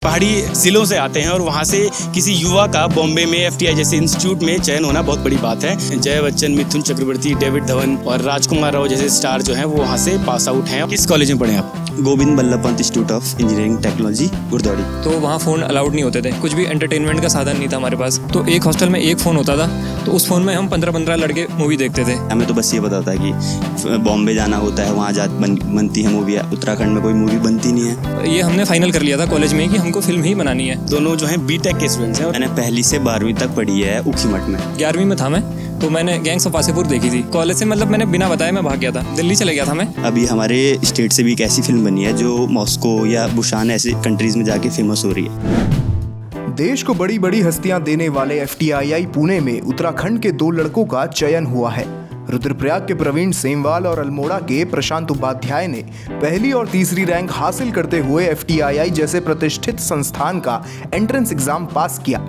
पहाड़ी जिलों से आते हैं और वहाँ से किसी युवा का बॉम्बे में एफटीआई जैसे इंस्टीट्यूट में चयन होना बहुत बड़ी बात है। जय बच्चन, मिथुन चक्रवर्ती, डेविड धवन और राजकुमार राव जैसे स्टार जो हैं वो वहाँ से पास आउट हैं। किस कॉलेज में पढ़े आप? Govind Ballabh Pant institute of engineering technology Gurudwari. तो वहाँ फ़ोन अलाउड नहीं होते थे, कुछ भी एंटरटेनमेंट का साधन नहीं था हमारे पास। तो एक हॉस्टल में एक फ़ोन होता था, तो उस फ़ोन में हम 15-15 लड़के मूवी देखते थे। हमें तो बस ये पता था कि बॉम्बे जाना होता है, वहाँ बनती है मूवी। उत्तराखंड में कोई मूवी बनती नहीं है। ये हमने फाइनल कर लिया था कॉलेज में कि हमको फिल्म ही बनानी है। दोनों जो हैं बीटेक के स्टूडेंट्स हैं। मैंने पहली से 12वीं तक पढ़ी है ऊखीमठ में। 11वीं में था मैं, तो मैंने गैंग्स ऑफ वासेपुर देखी थी कॉलेज से। मतलब मैंने बिना बताए मैं भाग गया था, दिल्ली चले गया था मैं। अभी हमारे स्टेट से भी एक ऐसी फिल्म बनी है जो मॉस्को या बुशान ऐसे कंट्रीज में जाके फेमस हो रही है। देश को बड़ी बड़ी हस्तियां देने वाले एफटीआईआई पुणे में उत्तराखंड के 2 लड़कों का चयन हुआ है। रुद्रप्रयाग के प्रवीण सेमवाल और अल्मोड़ा के प्रशांत उपाध्याय ने पहली और तीसरी रैंक हासिल करते हुए एफटीआईआई जैसे प्रतिष्ठित संस्थान का एंट्रेंस एग्जाम पास किया।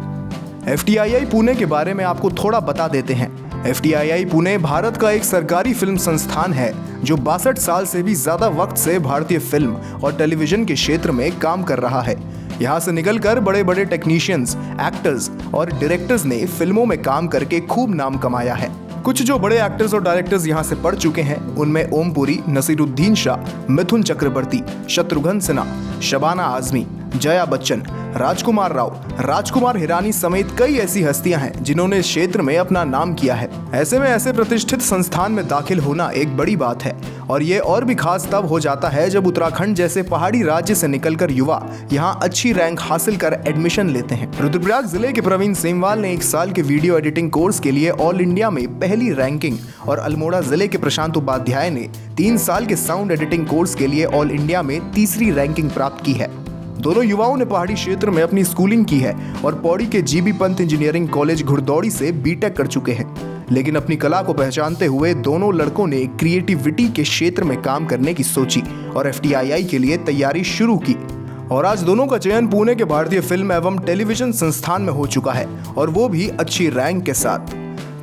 एफटीआईआई पुणे के बारे में आपको थोड़ा बता देते हैं। एफटीआईआई पुणे भारत का एक सरकारी फिल्म संस्थान है जो 62 साल से भी ज्यादा वक्त से भारतीय फिल्म और टेलीविजन के क्षेत्र में काम कर रहा है। यहाँ से निकलकर बड़े बड़े टेक्नीशियंस, एक्टर्स और डायरेक्टर्स ने फिल्मों में काम करके खूब नाम कमाया है। कुछ जो बड़े एक्टर्स और डायरेक्टर्स यहाँ से पढ़ चुके हैं उनमें ओम पुरी, नसीरुद्दीन शाह, मिथुन चक्रवर्ती, शत्रुघ्न सिन्हा, शबाना आजमी, जया बच्चन, राजकुमार राव, राजकुमार हिरानी समेत कई ऐसी हस्तियां हैं जिन्होंने इस क्षेत्र में अपना नाम किया है। ऐसे में ऐसे प्रतिष्ठित संस्थान में दाखिल होना एक बड़ी बात है और ये और भी खास तब हो जाता है जब उत्तराखंड जैसे पहाड़ी राज्य से निकलकर युवा यहाँ अच्छी रैंक हासिल कर एडमिशन लेते हैं। रुद्रप्रयाग जिले के प्रवीण सेमवाल ने 1 साल के वीडियो एडिटिंग कोर्स के लिए ऑल इंडिया में पहली रैंकिंग और अल्मोड़ा जिले के प्रशांत उपाध्याय ने 3 साल के साउंड एडिटिंग कोर्स के लिए ऑल इंडिया में तीसरी रैंकिंग प्राप्त की है। दोनों युवाओं ने पहाड़ी क्षेत्र में अपनी स्कूलिंग की है और पौड़ी के जीबी पंत इंजीनियरिंग कॉलेज घुड़दौड़ी से बीटेक कर चुके हैं। लेकिन अपनी कला को पहचानते हुए दोनों लड़कों ने क्रिएटिविटी के क्षेत्र में काम करने की सोची और एफटीआईआई के लिए तैयारी शुरू की। और आज दोनों का चयन पुणे के भारतीय फिल्म एवं टेलीविजन संस्थान में हो चुका है और वो भी अच्छी रैंक के साथ।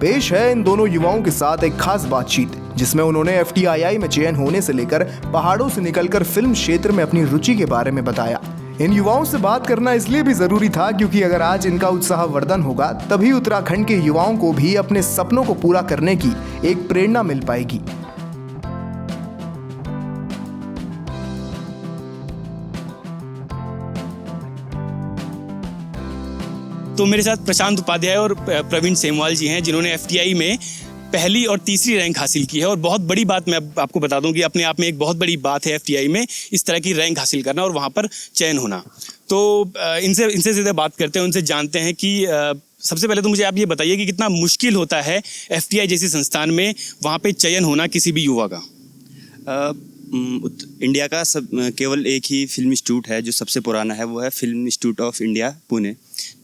पेश है इन दोनों युवाओं के साथ एक खास बातचीत जिसमें उन्होंने एफटीआईआई में चयन होने से लेकर पहाड़ों से निकलकर फिल्म क्षेत्र में अपनी रुचि के बारे में बताया। इन युवाओं से बात करना इसलिए भी जरूरी था क्योंकि अगर आज इनका उत्साहवर्धन होगा तभी उत्तराखंड के युवाओं को भी अपने सपनों को पूरा करने की एक प्रेरणा मिल पाएगी। तो मेरे साथ प्रशांत उपाध्याय और प्रवीण सेमवाल जी हैं जिन्होंने एफटीआई में पहली और तीसरी रैंक हासिल की है। और बहुत बड़ी बात मैं आपको बता दूं कि अपने आप में एक बहुत बड़ी बात है एफटीआई में इस तरह की रैंक हासिल करना और वहाँ पर चयन होना। तो इनसे सीधे बात करते हैं, उनसे जानते हैं कि सबसे पहले तो मुझे आप ये बताइए कि कितना मुश्किल होता है एफटीआई जैसी संस्थान में वहाँ पे चयन होना किसी भी युवा का। इंडिया का केवल एक ही फिल्म इंस्टीट्यूट है जो सबसे पुराना है, वो है film institute of India Pune.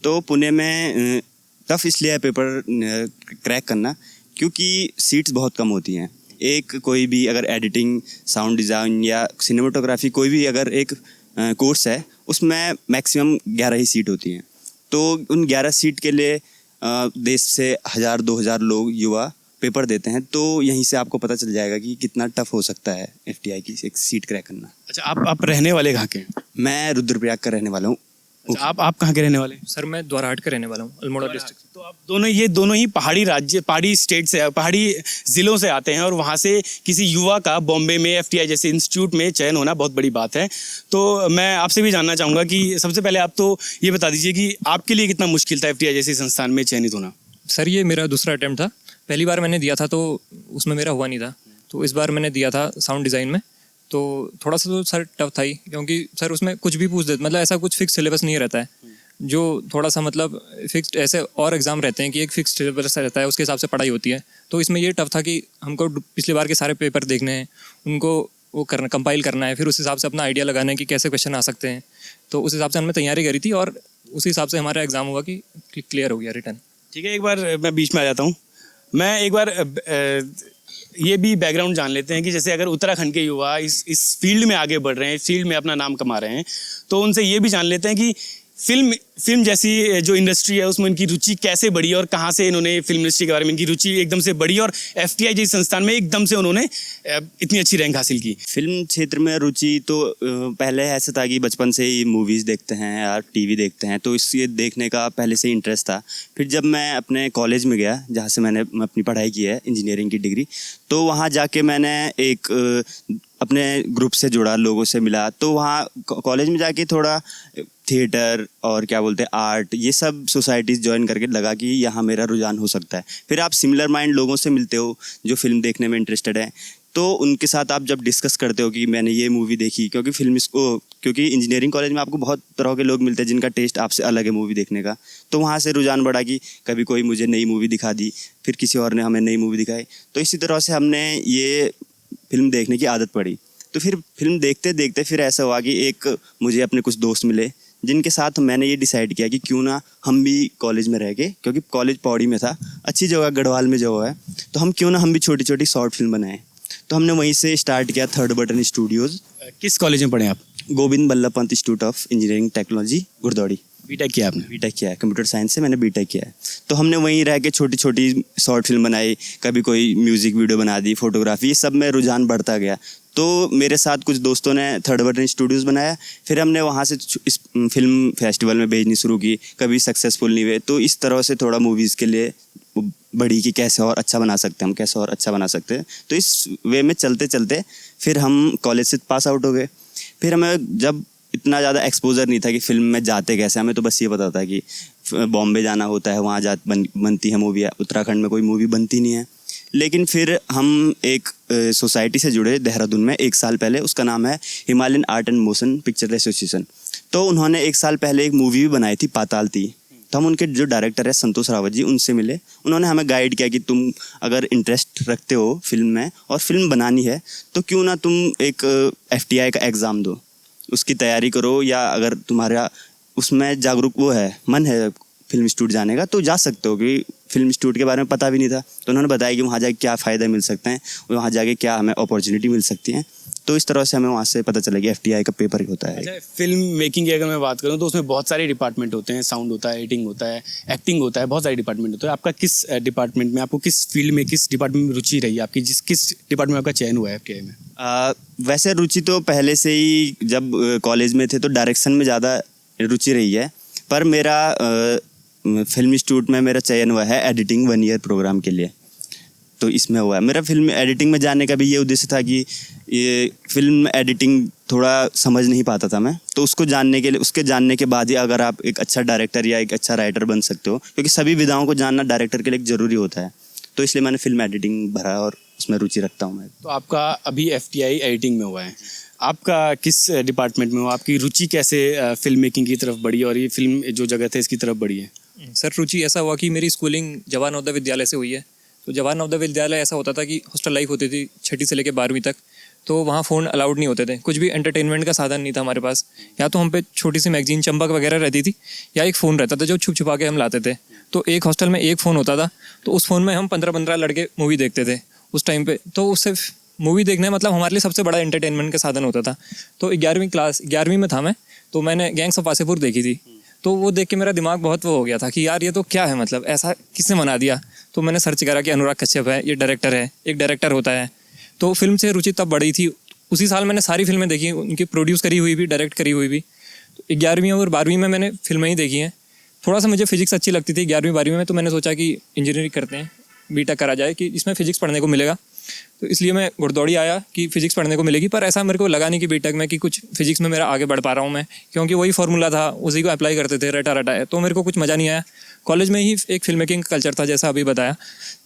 तो पुणे में टफ इसलिए है पेपर क्रैक करना क्योंकि सीट्स बहुत कम होती हैं। एक कोई भी अगर एडिटिंग, साउंड डिज़ाइन या सिनेमाटोग्राफी कोई भी अगर एक कोर्स है उसमें मैक्सिमम 11 ही सीट होती हैं। तो उन 11 सीट के लिए देश से 1000-2000 लोग युवा पेपर देते हैं। तो यहीं से आपको पता चल जाएगा कि कितना टफ हो सकता है एफटीआई की एक सीट क्रैक करना। अच्छा, आप रहने वाले कहाँ के हैं? मैं रुद्रप्रयाग का रहने वाला हूँ। अच्छा, आप कहाँ के रहने वाले? सर मैं द्वाराहाट का रहने वाला हूँ, अल्मोड़ा डिस्ट्रिक्ट। तो आप दोनों ही पहाड़ी स्टेट से, पहाड़ी जिलों से आते हैं और वहाँ से किसी युवा का बॉम्बे में एफटीआई जैसे इंस्टीट्यूट में चयन होना बहुत बड़ी बात है। तो मैं आपसे भी जानना चाहूँगा कि सबसे पहले आप तो ये बता दीजिए कि आपके लिए कितना मुश्किल था एफटीआई जैसे संस्थान में चयनित होना। सर ये मेरा दूसरा अटैम्प्ट था। पहली बार मैंने दिया था तो उसमें मेरा हुआ नहीं था, तो इस बार मैंने दिया था साउंड डिज़ाइन में। तो थोड़ा सा तो सर टफ था ही क्योंकि सर उसमें कुछ भी पूछ देते, मतलब ऐसा कुछ फिक्स सिलेबस नहीं रहता है जो थोड़ा सा मतलब फिक्स्ड ऐसे और एग्जाम रहते हैं कि एक फिक्स सिलेबस रहता है, उसके हिसाब से पढ़ाई होती है। तो इसमें ये टफ था कि हमको पिछली बार के सारे पेपर देखने हैं, उनको वो करना, कंपाइल करना है, फिर उस हिसाब से अपना आइडिया लगाना है कि कैसे क्वेश्चन आ सकते हैं। तो उस हिसाब से हमने तैयारी करी थी और उस हिसाब से हमारा एग्ज़ाम हुआ कि क्लियर हो गया रिटर्न। ठीक है, एक बार मैं बीच में आ जाता हूँ। मैं एक बार ये भी बैकग्राउंड जान लेते हैं कि जैसे अगर उत्तराखंड के युवा इस फील्ड में आगे बढ़ रहे हैं, इस फील्ड में अपना नाम कमा रहे हैं, तो उनसे ये भी जान लेते हैं कि फिल्म फिल्म जैसी जो इंडस्ट्री है उसमें इनकी रुचि कैसे बढ़ी और कहाँ से इन्होंने फिल्म इंडस्ट्री के बारे में इनकी रुचि एकदम से बढ़ी और एफटीआई जैसे संस्थान में एकदम से उन्होंने इतनी अच्छी रैंक हासिल की? फिल्म क्षेत्र में रुचि तो पहले ऐसा था कि बचपन से ही मूवीज़ देखते हैं या टीवी देखते हैं, तो इसलिए देखने का पहले से इंटरेस्ट था। फिर जब मैं अपने कॉलेज में गया जहाँ से मैंने अपनी पढ़ाई की है इंजीनियरिंग की डिग्री, तो वहाँ जाके मैंने एक अपने ग्रुप से जुड़ा, लोगों से मिला। तो वहाँ कॉलेज में जाके थोड़ा थिएटर और क्या बोलते हैं आर्ट, ये सब सोसाइटीज़ ज्वाइन करके लगा कि यहाँ मेरा रुझान हो सकता है। फिर आप सिमिलर माइंड लोगों से मिलते हो जो फिल्म देखने में इंटरेस्टेड है, तो उनके साथ आप जब डिस्कस करते हो कि मैंने ये मूवी देखी, क्योंकि इंजीनियरिंग कॉलेज में आपको बहुत तरह के लोग मिलते हैं जिनका टेस्ट आपसे अलग है मूवी देखने का, तो वहाँ से रुझान बढ़ा कि कभी कोई मुझे नई मूवी दिखा दी, फिर किसी और ने हमें नई मूवी दिखाई, तो इसी तरह से हमने ये फिल्म देखने की आदत पड़ी। तो फिर फिल्म देखते देखते फिर ऐसा हुआ कि एक मुझे अपने कुछ दोस्त मिले जिनके साथ मैंने ये डिसाइड किया कि क्यों ना हम भी कॉलेज में रह के, क्योंकि कॉलेज पौड़ी में था, अच्छी जगह गढ़वाल में जगह है, तो हम क्यों ना हम भी छोटी छोटी शॉर्ट फिल्म बनाएं। तो हमने वहीं से स्टार्ट किया, थर्ड बटन स्टूडियोज़। किस कॉलेज में पढ़े आप? Govind Ballabh Pant institute of engineering technology, Gurdauri. B Tech किया आपने? बीटेक किया है, कंप्यूटर साइंस से मैंने बीटेक किया है। तो हमने वहीं रह के छोटी छोटी शॉर्ट फिल्म बनाई, कभी कोई म्यूज़िक वीडियो बना दी, फोटोग्राफी, ये सब में रुझान बढ़ता गया। तो मेरे साथ कुछ दोस्तों ने थर्ड बटन स्टूडियोज़ बनाया, फिर हमने वहाँ से इस फिल्म फेस्टिवल में भेजनी शुरू की, कभी सक्सेसफुल नहीं हुए, तो इस तरह से थोड़ा मूवीज़ के लिए बढ़ी कि कैसे और अच्छा बना सकते हैं हम, कैसे और अच्छा बना सकते हैं। तो इस वे में चलते चलते फिर हम कॉलेज से पास आउट हो गए। फिर हमें जब इतना ज़्यादा एक्सपोजर नहीं था कि फिल्म में जाते कैसे, हमें तो बस ये पता था कि बॉम्बे जाना होता है, वहाँ बनती है मूवी, उत्तराखंड में कोई मूवी बनती नहीं है। लेकिन फिर हम एक सोसाइटी से जुड़े देहरादून में 1 साल पहले, उसका नाम है Himalayan art and motion picture association. तो उन्होंने 1 साल पहले एक मूवी भी बनाई थी, पाताल ती। तो हम उनके जो डायरेक्टर है संतोष रावत जी, उनसे मिले। उन्होंने हमें गाइड किया कि तुम अगर इंटरेस्ट रखते हो फिल्म में और फिल्म बनानी है तो क्यों ना तुम एक FTI का एग्ज़ाम दो, उसकी तैयारी करो, या अगर तुम्हारा उसमें जागरूक मन है फिल्म इंस्टीट्यूट जाने का तो जा सकते हो। कि फिल्म इंस्टीट्यूट के बारे में पता भी नहीं था, तो उन्होंने बताया कि वहाँ जाके क्या फ़ायदे मिल सकते हैं, वहाँ जाके क्या हमें अपॉर्चुनिटी मिल सकती है। तो इस तरह से हमें वहाँ से पता चला कि FTI का पेपर ही होता है। अच्छा, फिल्म मेकिंग की अगर मैं बात करूँ तो उसमें बहुत सारे डिपार्टमेंट होते हैं, साउंड होता है, एडिटिंग होता है, एक्टिंग होता है, बहुत सारे डिपार्टमेंट होते हैं। आपका किस डिपार्टमेंट में, आपको किस फील्ड में, किस डिपार्टमेंट में रुचि रही आपकी, किस डिपार्टमेंट में आपका चयन हुआ है FTI में? वैसे रुचि तो पहले से ही जब कॉलेज में थे तो डायरेक्शन में ज़्यादा रुचि रही है, पर मेरा फिल्म इंस्टीट्यूट में मेरा चयन हुआ है एडिटिंग 1 ईयर प्रोग्राम के लिए, तो इसमें हुआ है। मेरा फिल्म एडिटिंग में जाने का भी ये उद्देश्य था कि ये फिल्म एडिटिंग थोड़ा समझ नहीं पाता था मैं, तो उसको जानने के बाद ही अगर आप एक अच्छा डायरेक्टर या एक अच्छा राइटर बन सकते हो, क्योंकि सभी विधाओं को जानना डायरेक्टर के लिए ज़रूरी होता है। तो इसलिए मैंने फिल्म एडिटिंग भरा और उसमें रुचि रखता हूँ मैं। तो आपका अभी FTI एडिटिंग में हुआ है, आपका किस डिपार्टमेंट में हुआ? आपकी रुचि कैसे फिल्म मेकिंग की तरफ बढ़ी और ये फिल्म जो जगत है इसकी तरफ बढ़ी है? सर रुचि ऐसा हुआ कि मेरी स्कूलिंग जवाहर नवोदय विद्यालय से हुई है। तो जवाहर नवोदय विद्यालय ऐसा होता था कि हॉस्टल लाइफ होती थी 6ठी से लेकर 12वीं तक, तो वहाँ फ़ोन अलाउड नहीं होते थे, कुछ भी एंटरटेनमेंट का साधन नहीं था हमारे पास। या तो हम पे छोटी सी मैगजीन चंपक वगैरह रहती थी, या एक फ़ोन रहता था जो छुप छुपा के हम लाते थे। तो एक हॉस्टल में एक फ़ोन होता था, तो उस फ़ोन में हम 15-15 लड़के मूवी देखते थे उस टाइम पे। तो उससे मूवी देखने मतलब हमारे लिए सबसे बड़ा एंटरटेनमेंट का साधन होता था। तो 11वीं में था मैं, तो मैंने गैंग्स ऑफ वासेपुर देखी थी। तो वो देख के मेरा दिमाग बहुत वो हो गया था कि यार ये तो क्या है, मतलब ऐसा किसने बना दिया। तो मैंने सर्च करा कि अनुराग कश्यप है, ये डायरेक्टर है, एक डायरेक्टर होता है। तो फिल्म से रुचि तब बढ़ी थी। उसी साल मैंने सारी फिल्में देखी, उनकी प्रोड्यूस करी हुई भी, डायरेक्ट करी हुई भी। तो 11वीं और 12वीं में मैंने फिल्में ही देखी हैं। थोड़ा सा मुझे फिजिक्स अच्छी लगती थी 11वीं-12वीं में, तो मैंने सोचा कि इंजीनियरिंग करते हैं, बीटेक करा जाए कि इसमें फ़िज़िक्स पढ़ने को मिलेगा। तो इसलिए मैं गुरदौड़ी आया कि फ़िज़िक्स पढ़ने को मिलेगी, पर ऐसा मेरे को लगा नहीं कि बीटेक में कि कुछ फ़िज़िक्स में मेरा आगे बढ़ पा रहा हूँ मैं, क्योंकि वही फार्मूला था, उसी को अप्लाई करते थे रटा है। तो मेरे को कुछ मज़ा नहीं आया। कॉलेज में ही एक फिल्म मेकिंग कल्चर था जैसा अभी बताया,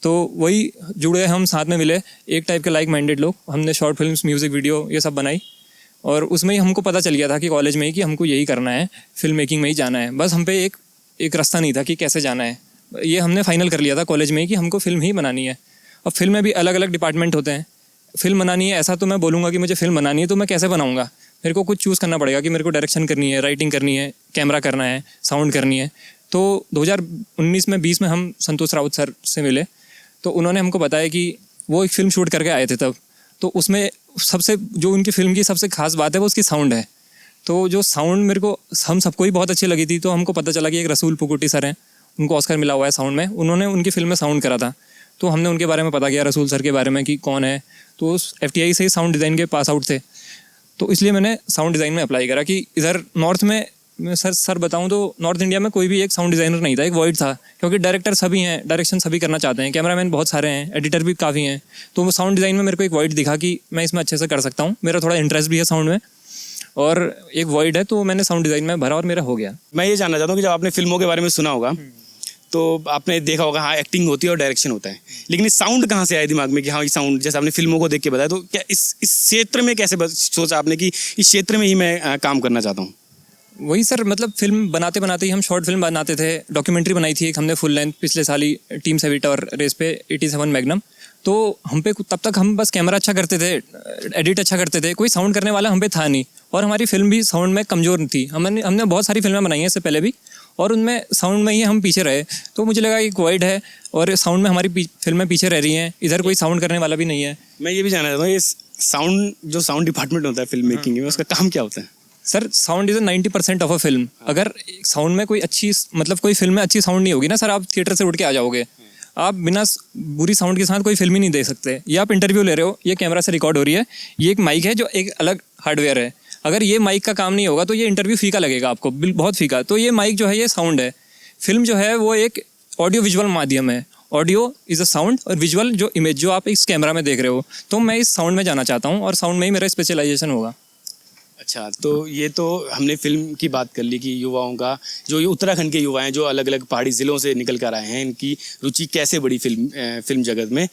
तो वही जुड़े हम, साथ में मिले एक टाइप के लाइक माइंडेड लोग। हमने शॉर्ट फिल्म्स, म्यूज़िक वीडियो ये सब बनाई, और उसमें ही हमको पता चल गया था कि कॉलेज में ही कि हमको यही करना है, फिल्म मेकिंग में ही जाना है। बस हम पे एक रास्ता नहीं था कि कैसे जाना है। ये हमने फाइनल कर लिया था कॉलेज में ही कि हमको फिल्म ही बनानी है। अब फिल्म में भी अलग अलग डिपार्टमेंट होते हैं। फिल्म बनानी है, ऐसा तो मैं बोलूँगा कि मुझे फिल्म बनानी है तो मैं कैसे बनाऊँगा, मेरे को कुछ चूज़ करना पड़ेगा कि मेरे को डायरेक्शन करनी है, राइटिंग करनी है, कैमरा करना है, साउंड करनी है। तो 2019 में 20 में हम संतोष राउत सर से मिले, तो उन्होंने हमको बताया कि वो एक फ़िल्म शूट करके आए थे तब। तो उसमें सबसे जो उनकी फ़िल्म की सबसे खास बात है वो उसकी साउंड है। तो जो साउंड मेरे को हम सबको ही बहुत अच्छी लगी थी, तो हमको पता चला कि एक रसूल पुकुटी सर हैं, उनको ऑस्कर मिला हुआ है साउंड में, उन्होंने उनकी फिल्म में साउंड करा था। तो हमने उनके बारे में पता किया, रसूल सर के बारे में कि कौन है, तो उस FTI से ही साउंड डिज़ाइन के पास आउट थे। तो इसलिए मैंने साउंड डिज़ाइन में अप्लाई करा कि इधर नॉर्थ में मैं सर बताऊं तो नॉर्थ इंडिया में कोई भी एक साउंड डिज़ाइनर नहीं था, एक वॉइड था, क्योंकि डायरेक्टर सभी हैं, डायरेक्शन सभी करना चाहते हैं, कैमरामैन बहुत सारे हैं, एडिटर भी काफ़ी हैं। तो वो साउंड डिज़ाइन में मेरे को एक वॉइड दिखा कि मैं इसमें अच्छे से कर सकता हूँ, मेरा थोड़ा इंटरेस्ट भी है साउंड में और एक वॉइड है, तो मैंने साउंड डिज़ाइन में भरा और मेरा हो गया। मैं ये जानना चाहता हूँ कि जब आपने फिल्मों के बारे में सुना होगा तो आपने देखा होगा हाँ एक्टिंग होती है और डायरेक्शन होता है, लेकिन ये साउंड कहाँ से आया दिमाग में कि हाँ ये साउंड, जैसे आपने फिल्मों को देख के बताया, तो क्या इस क्षेत्र में कैसे सोचा आपने कि इस क्षेत्र में ही मैं काम करना चाहता हूँ? वही सर, मतलब फिल्म बनाते बनाते ही हम शॉर्ट फिल्म बनाते थे, डॉक्यूमेंट्री बनाई थी एक हमने फुल लेंथ पिछले साल ही टीम सेविटा और रेस पे 87 मैग्नम। तो हम पे तब तक हम बस कैमरा अच्छा करते थे, एडिट अच्छा करते थे, कोई साउंड करने वाला हम पे था नहीं, और हमारी फिल्म भी साउंड में कमज़ोर थी। हमने बहुत सारी फिल्में बनाई हैं इससे पहले भी, और उनमें साउंड में ही हम पीछे रहे। तो मुझे लगा कि वाइड है और साउंड में हमारी फिल्में पीछे रह रही हैं, इधर कोई साउंड करने वाला भी नहीं है। मैं ये भी जानना चाहता हूँ, ये साउंड जो साउंड डिपार्टमेंट होता है फिल्म मेकिंग में, उसका काम क्या होता है? Sir sound is 90% of a film. अगर साउंड में कोई अच्छी, मतलब कोई फिल्म में अच्छी साउंड नहीं होगी ना सर, आप थिएटर से उठ के आ जाओगे। आप बिना बुरी साउंड के साथ कोई फिल्म ही नहीं देख सकते। ये आप इंटरव्यू ले रहे हो, ये कैमरा से रिकॉर्ड हो रही है, ये एक माइक है जो एक अलग हार्डवेयर है। अगर ये माइक का काम नहीं होगा तो ये इंटरव्यू फीका लगेगा आपको, बहुत फीका। तो ये माइक जो है ये साउंड है। फिल्म जो है वो एक ऑडियो विजुअल माध्यम है। ऑडियो इज़ अ साउंड और विजुअल जो इमेज जो आप इस कैमरा में देख रहे हो। तो मैं इस साउंड में जाना चाहता हूँ और साउंड में ही मेरा स्पेशलाइजेशन होगा। अच्छा, तो ये तो हमने फिल्म की बात कर ली कि युवाओं का, जो ये उत्तराखंड के युवा हैं जो अलग अलग पहाड़ी ज़िलों से निकल कर आए हैं, इनकी रुचि कैसे बढ़ी फिल्म जगत में।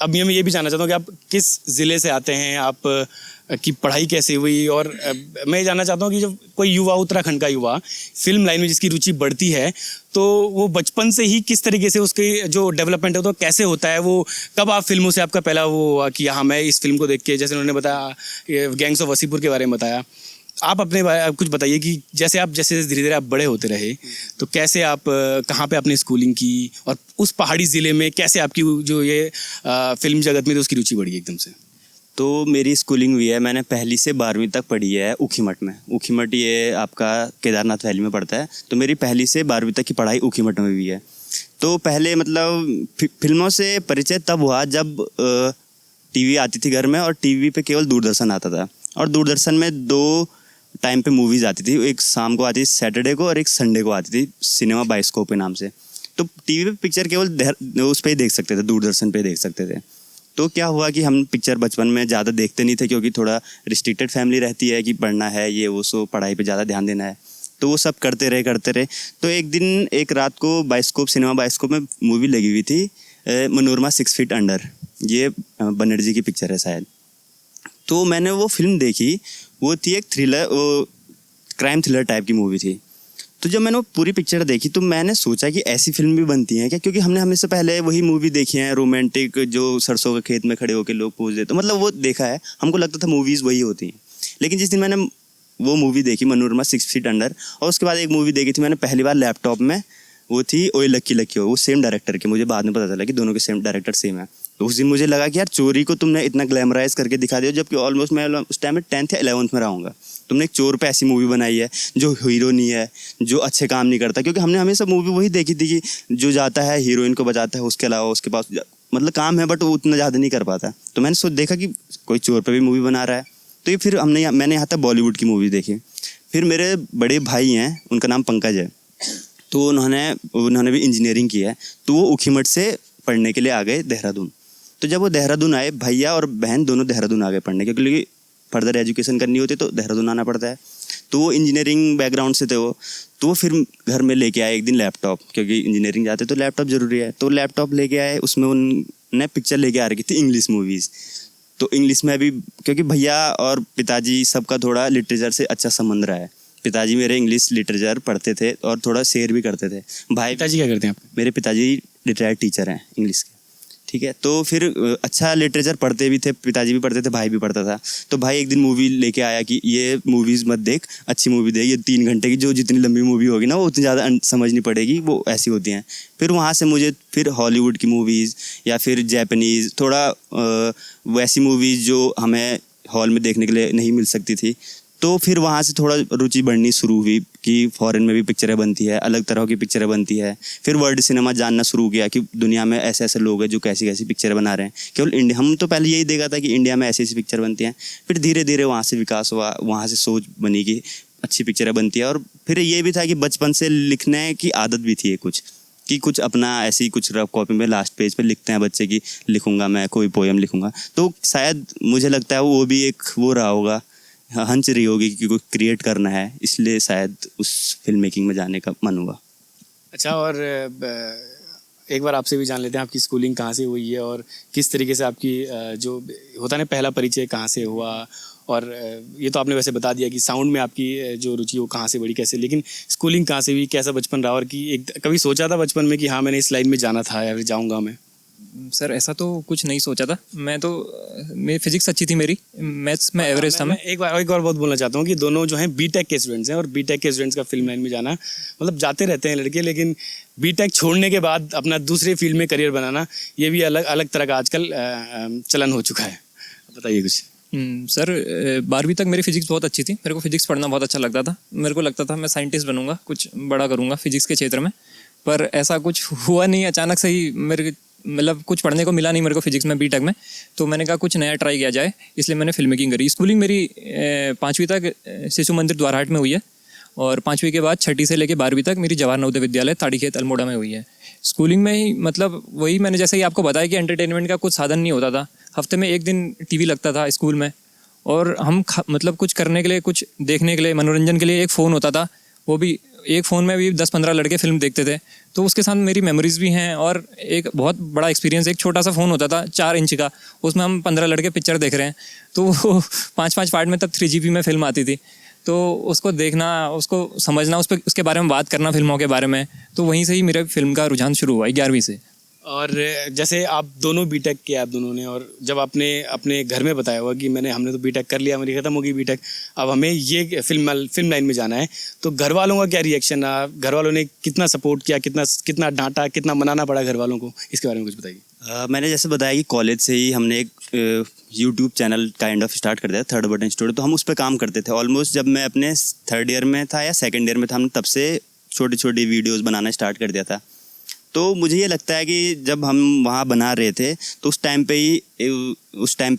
अब मैं ये भी जानना चाहता हूँ कि आप किस ज़िले से आते हैं, आप की पढ़ाई कैसे हुई, और मैं ये जानना चाहता हूँ कि जब कोई युवा, उत्तराखंड का युवा फिल्म लाइन में जिसकी रुचि बढ़ती है, तो वो बचपन से ही किस तरीके से उसके जो डेवलपमेंट है तो कैसे होता है, वो कब आप फिल्मों से आपका पहला वो हुआ कि हाँ मैं इस फिल्म को देख के, जैसे उन्होंने बताया गैंग्स ऑफ वसीपुर के बारे में बताया, आप अपने बारे कुछ बताइए कि जैसे धीरे धीरे आप बड़े होते रहे, तो कैसे आप कहाँ पे आपने स्कूलिंग की, और उस पहाड़ी ज़िले में कैसे आपकी जो ये फिल्म जगत में तो उसकी रुचि बढ़ी एकदम से? तो मेरी स्कूलिंग हुई है, मैंने पहली से 12वीं तक पढ़ी है ऊखीमठ में। ऊखीमठ ये आपका केदारनाथ वैली में पड़ता है। तो मेरी पहली से 12वीं तक की पढ़ाई ऊखीमठ में हुई है। तो पहले मतलब फिल्मों से परिचय तब हुआ जब टीवी आती थी घर में, और टीवी पे केवल दूरदर्शन आता था, और दूरदर्शन में 2 टाइम पे मूवीज़ आती थी। एक शाम को आती थी सैटरडे को, और एक संडे को आती थी सिनेमा बाइस्कोप के नाम से। तो टीवी पे पिक्चर केवल उस पर ही देख सकते थे, दूरदर्शन पे देख सकते थे। तो क्या हुआ कि हम पिक्चर बचपन में ज़्यादा देखते नहीं थे, क्योंकि थोड़ा रिस्ट्रिक्टेड फैमिली रहती है कि पढ़ना है, ये वो, सो पढ़ाई पे ज़्यादा ध्यान देना है। तो वो सब करते रहे। तो एक दिन, एक रात को सिनेमा बाइस्कोप में मूवी लगी हुई थी, मनोरमा 6 फीट अंडर। ये बनर्जी की पिक्चर है शायद। तो मैंने वो फिल्म देखी। वो थी एक थ्रिलर, क्राइम थ्रिलर टाइप की मूवी थी। तो जब मैंने वो पूरी पिक्चर देखी तो मैंने सोचा कि ऐसी फिल्म भी बनती हैं क्या, क्योंकि हमने हमेशा पहले वही मूवी देखी है, रोमांटिक, जो सरसों के खेत में खड़े होकर लोग पोज देते, तो मतलब वो देखा है, हमको लगता था मूवीज़ वही होती हैं। लेकिन जिस दिन मैंने वो मूवी देखी मनोरमा 6 फीट अंडर, और उसके बाद एक मूवी देखी थी मैंने पहली बार लैपटॉप में, वो थी ओए लक्की लक्की हो, वो सेम डायरेक्टर की। मुझे बाद में पता चला कि दोनों के सेम डायरेक्टर सेम है। तो उस दिन मुझे लगा कि यार चोरी को तुमने इतना ग्लैमराइज करके दिखा दिया, जबकि ऑलमोस्ट मैं उस टाइम में 10th या 11th में रहूँगा। तुमने एक चोर पे ऐसी मूवी बनाई है जो हीरो नहीं है, जो अच्छे काम नहीं करता, क्योंकि हमने हमेशा मूवी वही देखी थी कि जो जाता है हीरोइन को बचाता है, उसके अलावा उसके पास मतलब काम है बट वो उतना ज़्यादा नहीं कर पाता। तो मैंने देखा कि कोई चोर पे भी मूवी बना रहा है। तो ये फिर मैंने यहाँ तक बॉलीवुड की मूवी देखी। फिर मेरे बड़े भाई हैं, उनका नाम पंकज है, तो उन्होंने भी इंजीनियरिंग की है। तो वो ऊखीमठ से पढ़ने के लिए आ गए देहरादून। तो जब वो देहरादून आए, भैया और बहन दोनों देहरादून आ गए पढ़ने के, क्योंकि फर्दर एजुकेशन करनी होती तो देहरादून आना पड़ता है। तो वो इंजीनियरिंग बैकग्राउंड से थे वो। तो वो फिर घर में लेके आए एक दिन लैपटॉप, क्योंकि इंजीनियरिंग जाते तो लैपटॉप ज़रूरी है। तो लैपटॉप लेके आए, उसमें उनने पिक्चर लेके आ रखी थी इंग्लिश मूवीज़। तो इंग्लिश में भी, क्योंकि भैया और पिताजी सबका थोड़ा लिटरेचर से अच्छा संबंध रहा है। पिताजी मेरे इंग्लिश लिटरेचर पढ़ते थे और थोड़ा शेयर भी करते थे। भाई पिताजी क्या करते हैं आप? मेरे पिताजी रिटायर्ड टीचर हैं इंग्लिश के, ठीक है। तो फिर अच्छा लिटरेचर पढ़ते भी थे, पिताजी भी पढ़ते थे, भाई भी पढ़ता था। तो भाई एक दिन मूवी लेके आया कि ये मूवीज़ मत देख, अच्छी मूवी देख, ये 3 घंटे की, जो जितनी लंबी मूवी होगी ना वो उतनी ज़्यादा समझ नहीं पड़ेगी, वो ऐसी होती हैं। फिर वहाँ से मुझे फिर हॉलीवुड की मूवीज़ या फिर जैपनीज़, थोड़ा वैसी मूवीज़ जो हमें हॉल में देखने के लिए नहीं मिल सकती थी, तो फिर वहाँ से थोड़ा रुचि बढ़नी शुरू हुई कि फॉरेन में भी पिक्चरें बनती है, अलग तरह की पिक्चरें बनती है। फिर वर्ल्ड सिनेमा जानना शुरू किया कि दुनिया में ऐसे ऐसे लोग हैं जो कैसी कैसी पिक्चर बना रहे हैं। केवल इंडिया, हम तो पहले यही देखा था कि इंडिया में ऐसी ऐसी पिक्चर बनती हैं। फिर धीरे धीरे वहाँ से विकास हुआ, वहाँ से सोच बनी कि अच्छी पिक्चरें बनती है। और फिर ये भी था कि बचपन से लिखने की आदत भी थी कुछ अपना ऐसी कुछ रफ कॉपी में लास्ट पेज पे लिखते हैं बच्चे की लिखूंगा मैं कोई पोएम लिखूंगा। तो शायद मुझे लगता है वो भी एक वो रहा होगा, हंच रही होगी कि कोई क्रिएट करना है, इसलिए शायद उस फिल्म मेकिंग में जाने का मन हुआ। अच्छा, और एक बार आपसे भी जान लेते हैं आपकी स्कूलिंग कहाँ से हुई है और किस तरीके से आपकी जो होता है ना पहला परिचय कहाँ से हुआ। और ये तो आपने वैसे बता दिया कि साउंड में आपकी जो रुचि वो कहाँ से बढ़ी कैसे, लेकिन स्कूलिंग कहाँ से हुई, कैसा बचपन रहा और कि एक कभी सोचा था बचपन में कि हाँ मैंने इस लाइन में जाना था या फिर जाऊँगा मैं? सर ऐसा तो कुछ नहीं सोचा था। मेरी फिजिक्स अच्छी थी, मेरी मैथ्स में एवरेज था। मैं एक बार बहुत बोलना चाहता हूँ कि दोनों जो हैं बीटेक के स्टूडेंट्स हैं और बीटेक के स्टूडेंट्स का फिल्म लाइन में जाना मतलब जाते रहते हैं लड़के, लेकिन बीटेक छोड़ने के बाद अपना दूसरे फील्ड में करियर बनाना ये भी अलग अलग तरह का आजकल चलन हो चुका है। बताइए कुछ। सर 12वीं तक मेरी फिजिक्स बहुत अच्छी थी, मेरे को फिजिक्स पढ़ना बहुत अच्छा लगता था। मेरे को लगता था मैं साइंटिस्ट बनूंगा, कुछ बड़ा करूंगा फिजिक्स के क्षेत्र में, पर ऐसा कुछ हुआ नहीं। अचानक से ही मेरे मतलब कुछ पढ़ने को मिला नहीं मेरे को फिजिक्स में बीटेक में, तो मैंने कहा कुछ नया ट्राई किया जाए, इसलिए मैंने फिल्म मेकिंग करी। स्कूलिंग मेरी 5वीं तक शिशु मंदिर द्वारहाट में हुई है और 5वीं के बाद 6ठी से लेकर 12वीं तक मेरी जवाहर नवोदय विद्यालय ताड़ीखेत अल्मोड़ा में हुई है। स्कूलिंग में ही मतलब वही मैंने जैसे ही आपको बताया कि एंटरटेनमेंट का कुछ साधन नहीं होता था। हफ्ते में एक दिन टीवी लगता था स्कूल में और हम मतलब कुछ करने के लिए, कुछ देखने के लिए, मनोरंजन के लिए एक फ़ोन होता था, वो भी एक फ़ोन में भी 10-15 लड़के फिल्म देखते थे। तो उसके साथ मेरी मेमोरीज भी हैं और एक बहुत बड़ा एक्सपीरियंस। एक छोटा सा फ़ोन होता था 4 इंच का, उसमें हम 15 लड़के पिक्चर देख रहे हैं, तो वो 5-5 पार्ट में तब 3GB में फिल्म आती थी, तो उसको देखना, उसको समझना, उसके बारे में बात करना फिल्मों के बारे में, तो वहीं से ही मेरे फिल्म का रुझान शुरू हुआ 11वीं से। और जैसे आप दोनों बीटेक किया आप दोनों ने, और जब आपने अपने घर में बताया हुआ कि हमने तो बीटेक कर लिया, मेरी खत्म होगी बीटेक, अब हमें ये फिल्म लाइन में जाना है, तो घर वालों का क्या रिएक्शन रहा? घर वालों ने कितना सपोर्ट किया, कितना डांटा, कितना मनाना पड़ा घर वालों को? इसके बारे में कुछ बताइए। मैंने जैसे बताया कि कॉलेज से ही हमने एक YouTube channel kind of start कर दिया, थर्ड बटन स्टूडियो। तो हम उस पर काम करते थे ऑलमोस्ट जब मैं अपने 3rd ईयर में था या 2nd ईयर में था, हमने तब से छोटी छोटी वीडियोज़ बनाना स्टार्ट कर दिया था। तो मुझे ये लगता है कि जब हम वहाँ बना रहे थे तो उस टाइम पे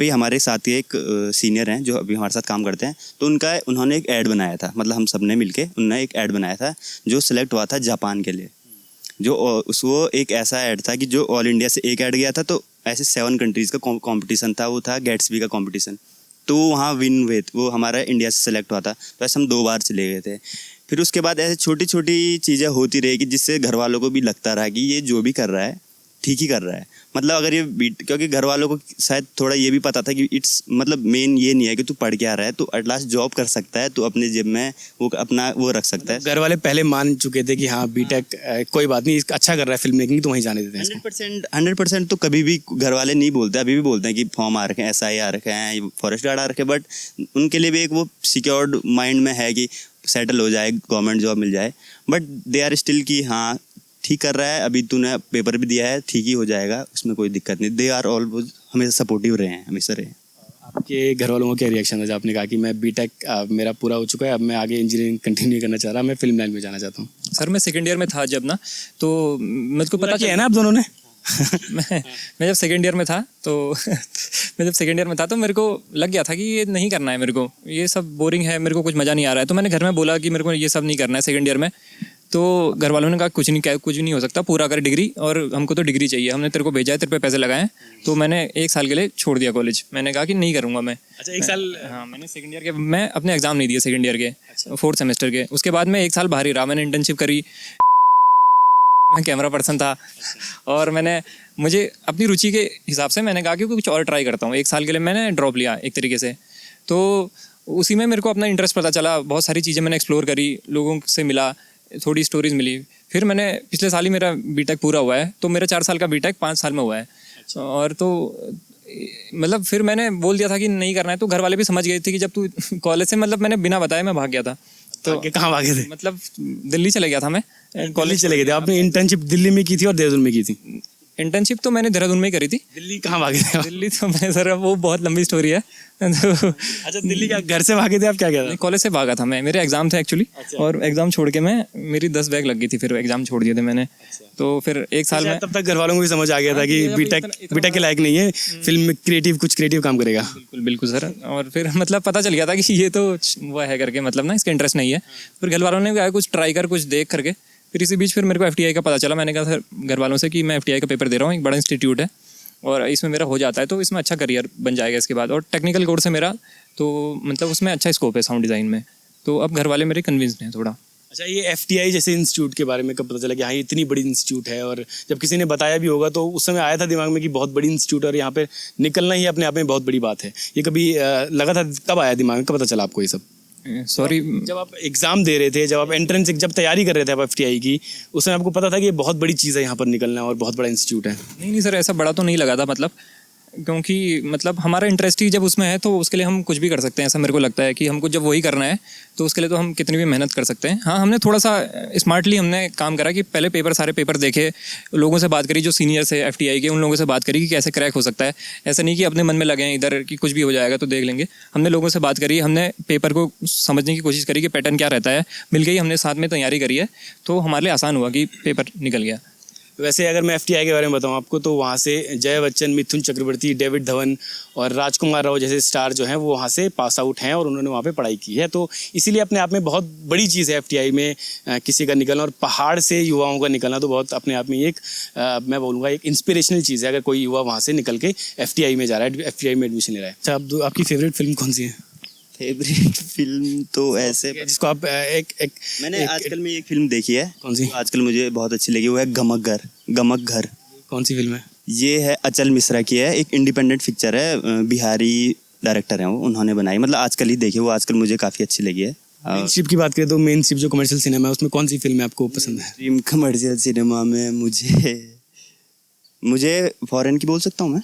ही हमारे साथ ही एक सीनियर हैं जो अभी हमारे साथ काम करते हैं, तो उन्होंने एक ऐड बनाया था, मतलब हम सब ने मिलके उन्होंने एक ऐड बनाया था जो सिलेक्ट हुआ था जापान के लिए। वो एक ऐसा ऐड था कि जो ऑल इंडिया से एक ऐड गया था, तो ऐसे 7 कंट्रीज़ का कॉम्पिटिशन था, वो था गैट्सबी का कॉम्पिटिशन। तो वहाँ विन हुए, वो हमारा इंडिया से सिलेक्ट हुआ था, तो ऐसे हम 2 बार चले गए थे। फिर उसके बाद ऐसे छोटी छोटी चीज़ें होती रही कि जिससे घर वालों को भी लगता रहा कि ये जो भी कर रहा है ठीक ही कर रहा है। मतलब अगर क्योंकि घर वालों को शायद थोड़ा ये भी पता था कि इट्स मतलब मेन ये नहीं है कि तू पढ़ के आ रहा है, तो एट लास्ट जॉब कर सकता है, तो अपने जेब में वो अपना वो रख सकता है। घर वाले पहले मान चुके थे कि हाँ बीटेक कोई बात नहीं, अच्छा कर रहा है फिल्म मेकिंग, तो वहीं जाने देते हैं। 100% तो कभी भी घर वाले नहीं बोलते, अभी भी बोलते हैं कि फॉर्म आ रखे हैं, SI आ रखे हैं, फॉरेस्ट गार्ड आ रखे हैं, बट उनके लिए भी एक वो सिक्योर्ड माइंड में है कि सेटल हो जाए, गवर्नमेंट जॉब मिल जाए, बट दे आर स्टिल कि हाँ ठीक कर रहा है, अभी तूने पेपर भी दिया है, ठीक ही हो जाएगा, उसमें कोई दिक्कत नहीं। दे आर ऑलवेज हमेशा सपोर्टिव रहे हैं, हमेशा रहे हैं। आपके घर वालों को क्या रिएक्शन था जब आपने कहा कि मैं बीटेक मेरा पूरा हो चुका है, अब मैं आगे इंजीनियरिंग कंटिन्यू करना चाह रहा, मैं फिल्म लाइन में जाना चाहता हूँ? सर मैं 2nd ईयर में था जब ना, तो मुझको पता किया है ना आप दोनों ने? मैं जब 2nd ईयर में था तो मेरे को लग गया था कि ये नहीं करना है, मेरे को ये सब बोरिंग है, मेरे को कुछ मज़ा नहीं आ रहा है। तो मैंने घर में बोला कि मेरे को ये सब नहीं करना है 2nd ईयर में। तो घर वालों ने कहा कुछ नहीं हो सकता, पूरा कर डिग्री, और हमको तो डिग्री चाहिए, हमने तेरे को भेजा है, तेरे पे पैसे लगाए हैं। तो मैंने 1 साल के लिए छोड़ दिया कॉलेज, मैंने कहा कि नहीं करूँगा मैं। अच्छा 1 साल? हाँ, मैंने 2nd ईयर के मैं अपने एग्ज़ाम नहीं दिए 2nd ईयर के, 4th सेमेस्टर के। उसके बाद मैं 1 साल बाहर ही रहा, मैंने इंटर्नशिप करी, मैं कैमरा पर्सन था, और मुझे अपनी रुचि के हिसाब से मैंने कहा कि कुछ और ट्राई करता हूँ। 1 साल के लिए मैंने ड्रॉप लिया एक तरीके से। तो उसी में मेरे को अपना इंटरेस्ट पता चला, बहुत सारी चीज़ें मैंने एक्सप्लोर करी, लोगों से मिला, थोड़ी स्टोरीज मिली। फिर मैंने पिछले साल ही मेरा बीटेक पूरा हुआ है, तो मेरा 4 साल का बीटेक 5 साल में हुआ है। और तो मतलब फिर मैंने बोल दिया था कि नहीं करना है, तो घर वाले भी समझ गए थे कि जब तू कॉलेज से, मतलब मैंने बिना बताए मैं भाग गया था। तो कहाँ भागे थे? मतलब दिल्ली चले गया था मैं, कॉलेज चले गए थे? आपने इंटर्नशिप दिल्ली में की थी और देहरादून में की थी? इंटर्नशिप तो मैंने देहरादून में ही करी थी। दिल्ली कहाँ भागे थे आप? दिल्ली तो मैं सर वो बहुत लंबी स्टोरी है तो अच्छा, दिल्ली क्या घर से भागे थे आप, क्या कहता? कॉलेज से भागा था मैं, मेरे एग्जाम थे एक्चुअली। अच्छा। और एग्जाम छोड़ के मैं, मेरी 10 बैग लग गई थी, फिर एग्जाम छोड़ दिए थे मैंने। तो फिर एक साल में तब तक घर वालों को भी समझ आ गया था कि बीटेक के लायक नहीं है, फिल्म में कुछ क्रिएटिव काम करेगा। बिल्कुल बिल्कुल सर। और फिर मतलब पता चल गया था कि ये तो वो है करके, मतलब ना इसका इंटरेस्ट नहीं है। फिर घर वालों ने कहा कुछ ट्राई कर, कुछ देख करके। फिर इसी बीच फिर मेरे को एफटीआई का पता चला। मैंने कहा सर घर वालों से कि मैं एफटीआई का पेपर दे रहा हूँ, एक बड़ा इंस्टीट्यूट है और इसमें मेरा हो जाता है तो इसमें अच्छा करियर बन जाएगा इसके बाद। और टेक्निकल कोर्स है मेरा, तो मतलब उसमें अच्छा स्कोप है साउंड डिज़ाइन में। तो अब घर वाले मेरे कन्विंस्ड हैं थोड़ा। अच्छा, ये एफटीआई जैसे इंस्टीट्यूट के बारे में कब पता चला कि हाँ ये इतनी बड़ी इंस्टीट्यूट है? और जब किसी ने बताया भी होगा तो उस समय आया था दिमाग में कि बहुत बड़ी इंस्टीट्यूट और यहाँ पे निकलना ही अपने आप में बहुत बड़ी बात है? ये कभी लगा था, कब आया दिमाग में, कब पता चला आपको ये सब? सॉरी, जब आप एग्जाम दे रहे थे, जब आप एंट्रेंस जब तैयारी कर रहे थे आप एफटीआई की, उस समय आपको पता था कि ये बहुत बड़ी चीज़ है यहाँ पर निकलना और बहुत बड़ा इंस्टीट्यूट है? नहीं सर, ऐसा बड़ा तो नहीं लगा था, मतलब क्योंकि मतलब हमारा इंटरेस्ट ही जब उसमें है तो उसके लिए हम कुछ भी कर सकते हैं, ऐसा मेरे को लगता है कि हमको जब वही करना है तो उसके लिए तो हम कितनी भी मेहनत कर सकते हैं। हाँ, हमने थोड़ा सा स्मार्टली हमने काम करा कि पहले सारे पेपर देखे, लोगों से बात करी जो सीनियर्स है एफटीआई के, उन लोगों से बात करी कि कैसे क्रैक हो सकता है। ऐसा नहीं कि अपने मन में लगे हैं इधर कि कुछ भी हो जाएगा तो देख लेंगे। हमने लोगों से बात करी, हमने पेपर को समझने की कोशिश करी कि पैटर्न क्या रहता है, मिल गई, हमने साथ में तैयारी करी है तो हमारे लिए आसान हुआ कि पेपर निकल गया। वैसे अगर मैं एफटीआई के बारे में बताऊं आपको तो वहाँ से जय बच्चन, मिथुन चक्रवर्ती, डेविड धवन और राजकुमार राव जैसे स्टार जो हैं वो वहाँ से पास आउट हैं और उन्होंने वहाँ पे पढ़ाई की है। तो इसीलिए अपने आप में बहुत बड़ी चीज़ है एफटीआई में किसी का निकलना, और पहाड़ से युवाओं का निकलना तो बहुत अपने आप में एक मैं बोलूँगा एक इंस्पिरेशनल चीज़ है अगर कोई युवा वहाँ से निकल के एफटीआई में जा रहा है, एफटीआई में एडमिशन ले रहा है। अच्छा, आपकी फेवरेट फिल्म कौन सी है? फेवरेट फिल्म तो ऐसे जिसको आप मैंने आजकल में एक फिल्म देखी है। कौन सी? आजकल मुझे बहुत अच्छी लगी, वो है गमक घर। कौन सी फिल्म है? ये है अचल मिश्रा की है, एक इंडिपेंडेंट पिक्चर है, बिहारी डायरेक्टर हैं वो, उन्होंने बनाई। मतलब आजकल ही देखी, वो आजकल मुझे काफ़ी अच्छी लगी है। मेनशिप की बात करें तो मेनशिप जो कमर्शियल सिनेमा है उसमें कौन सी फिल्म है आपको पसंद है? ड्रीम कमर्शियल सिनेमा में मुझे फॉरेन की बोल सकता हूँ मैं।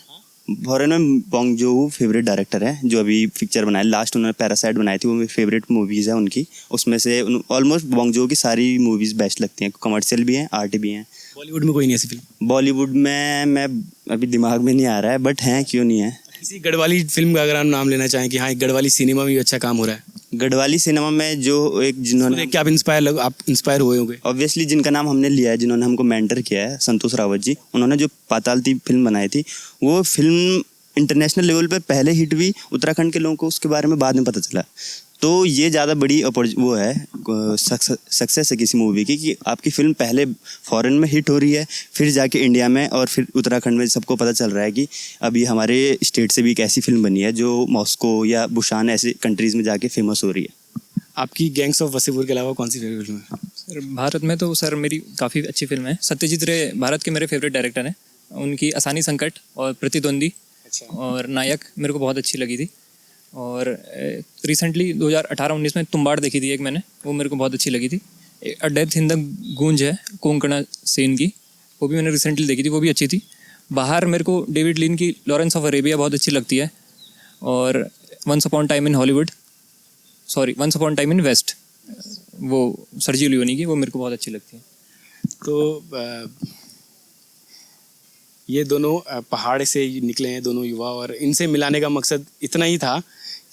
फॉरेन में बॉन्ग जोवू फेवरेट डायरेक्टर है, जो अभी पिक्चर बनाए, लास्ट उन्होंने पैरासाइट बनाई थी, वो मेरी फेवरेट मूवीज़ है उनकी। उसमें से ऑलमोस्ट बॉन्ग जोवू की सारी मूवीज़ बेस्ट लगती हैं, कमर्शियल भी हैं, आर्ट भी हैं। बॉलीवुड में कोई नहीं ऐसी फिल्म? बॉलीवुड में मैं अभी दिमाग में नहीं आ रहा है, बट हैं, क्यों नहीं है। किसी गढ़वाली फिल्म का अगर आप नाम लेना चाहें कि हाँ एक गढ़वाली सिनेमा में भी अच्छा काम हो रहा है, गढ़वाली सिनेमा में जो एक जिन्होंने देख के आप इंस्पायर हुए होंगे? ऑब्वियसली जिनका नाम हमने लिया है, जिन्होंने हमको मेंटर किया है, संतोष रावत जी। उन्होंने जो पातालती फिल्म बनाई थी, वो फिल्म इंटरनेशनल लेवल पे पहले हिट हुई, उत्तराखंड के लोगों को उसके बारे में बाद में पता चला। तो ये ज़्यादा बड़ी वो है सक्सेस है किसी मूवी की, कि आपकी फिल्म पहले फॉरेन में हिट हो रही है, फिर जाके इंडिया में, और फिर उत्तराखंड में सबको पता चल रहा है कि अभी हमारे स्टेट से भी एक ऐसी फिल्म बनी है जो मॉस्को या बुशान ऐसे कंट्रीज़ में जाके फेमस हो रही है। आपकी गैंग्स ऑफ वसेपुर के अलावा कौन सी फेवरेट फिल्म है? सर भारत में तो सर मेरी काफ़ी अच्छी फिल्म है, सत्यजीत रे भारत के मेरे फेवरेट डायरेक्टर हैं। उनकी आसानी संकट और प्रतिद्वंदी और नायक मेरे को बहुत अच्छी लगी थी। और रिसेंटली 2018-19 में तुम्बाड़ देखी थी एक मैंने, वो मेरे को बहुत अच्छी लगी थी। अ डेथ इन द गूंज है कोंकणा सेन की, वो भी मैंने रिसेंटली देखी थी, वो भी अच्छी थी। बाहर मेरे को डेविड लिन की लॉरेंस ऑफ अरेबिया बहुत अच्छी लगती है। और once upon time in west, वो सर्जियो लियोनी की, वो मेरे को बहुत अच्छी लगती है। तो ये दोनों पहाड़ से निकले हैं दोनों युवा, और इनसे मिलाने का मकसद इतना ही था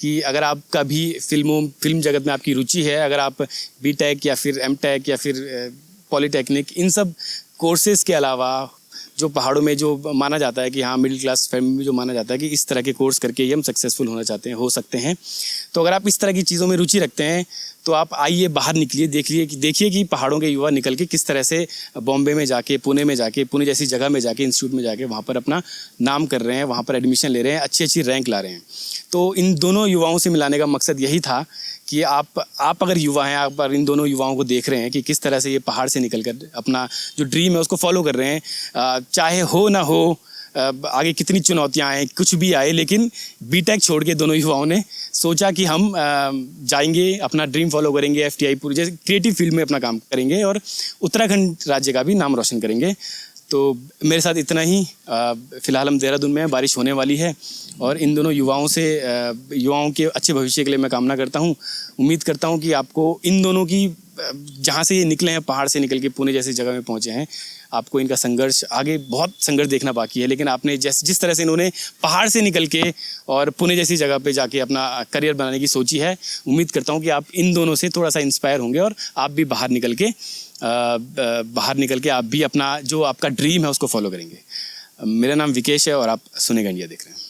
कि अगर आपका भी फिल्म जगत में आपकी रुचि है, अगर आप बीटेक या फिर एमटेक या फिर पॉलिटेक्निक, इन सब कोर्सेज़ के अलावा जो पहाड़ों में जो माना जाता है कि हाँ मिडिल क्लास फैमिली में जो माना जाता है कि इस तरह के कोर्स करके ही हम सक्सेसफुल होना चाहते हैं, हो सकते हैं, तो अगर आप इस तरह की चीज़ों में रुचि रखते हैं तो आप आइए बाहर निकलिए, देखिए कि पहाड़ों के युवा निकल के किस तरह से बॉम्बे में जाके, पुणे में जाके, पुणे जैसी जगह में जाके, इंस्टीट्यूट में जाके वहाँ पर अपना नाम कर रहे हैं, वहाँ पर एडमिशन ले रहे हैं, अच्छी अच्छी रैंक ला रहे हैं। तो इन दोनों युवाओं से मिलाने का मकसद यही था कि आप अगर युवा हैं, आप इन दोनों युवाओं को देख रहे हैं कि किस तरह से ये पहाड़ से निकल कर अपना जो ड्रीम है उसको फॉलो कर रहे हैं, चाहे हो ना हो, आगे कितनी चुनौतियां आए, कुछ भी आए, लेकिन बीटेक छोड़ के दोनों युवाओं ने सोचा कि हम जाएंगे, अपना ड्रीम फॉलो करेंगे, एफटीआई पूरी जैसे क्रिएटिव फील्ड में अपना काम करेंगे और उत्तराखंड राज्य का भी नाम रोशन करेंगे। तो मेरे साथ इतना ही। फ़िलहाल हम देहरादून में हैं, बारिश होने वाली है, और इन दोनों युवाओं के अच्छे भविष्य के लिए मैं कामना करता हूँ। उम्मीद करता हूँ कि आपको इन दोनों की जहाँ से ये निकले हैं, पहाड़ से निकल के पुणे जैसी जगह में पहुँचे हैं, आपको इनका संघर्ष, आगे बहुत संघर्ष देखना बाकी है, लेकिन आपने जिस तरह से इन्होंने पहाड़ से निकल के और पुणे जैसी जगह पे जाके अपना करियर बनाने की सोची है, उम्मीद करता हूँ कि आप इन दोनों से थोड़ा सा इंस्पायर होंगे और आप भी बाहर निकल के आप भी अपना जो आपका ड्रीम है उसको फॉलो करेंगे। मेरा नाम विकेश है और आप सुनेगा इंडिया देख रहे हैं।